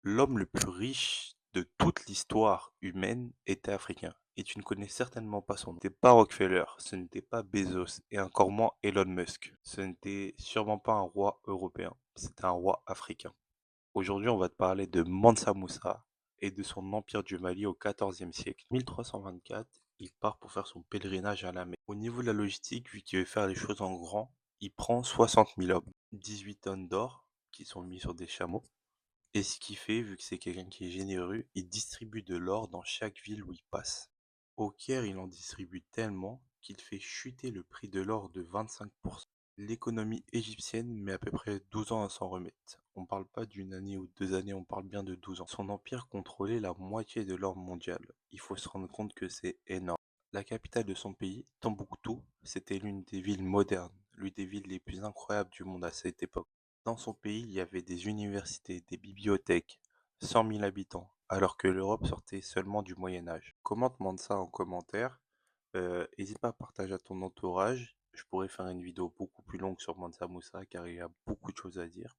L'homme le plus riche de toute l'histoire humaine était africain. Et tu ne connais certainement pas son nom. Ce n'était pas Rockefeller, ce n'était pas Bezos, et encore moins Elon Musk. Ce n'était sûrement pas un roi européen, c'était un roi africain. Aujourd'hui, on va te parler de Mansa Musa et de son empire du Mali au XIVe siècle. 1324, il part pour faire son pèlerinage à la Mecque. Au niveau de la logistique, vu qu'il veut faire les choses en grand, il prend 60 000 hommes, 18 tonnes d'or qui sont mis sur des chameaux. Et ce qu'il fait, vu que c'est quelqu'un qui est généreux, il distribue de l'or dans chaque ville où il passe. Au Caire, il en distribue tellement qu'il fait chuter le prix de l'or de 25%. L'économie égyptienne met à peu près 12 ans à s'en remettre. On parle pas d'une année ou 2 années, on parle bien de 12 ans. Son empire contrôlait la moitié de l'or mondial. Il faut se rendre compte que c'est énorme. La capitale de son pays, Tombouctou, c'était l'une des villes modernes, l'une des villes les plus incroyables du monde à cette époque. Dans son pays, il y avait des universités, des bibliothèques, 100 000 habitants, alors que l'Europe sortait seulement du Moyen Âge. Commente ça en commentaire. N'hésite pas à partager à ton entourage. Je pourrais faire une vidéo beaucoup plus longue sur Mansa Moussa car il y a beaucoup de choses à dire.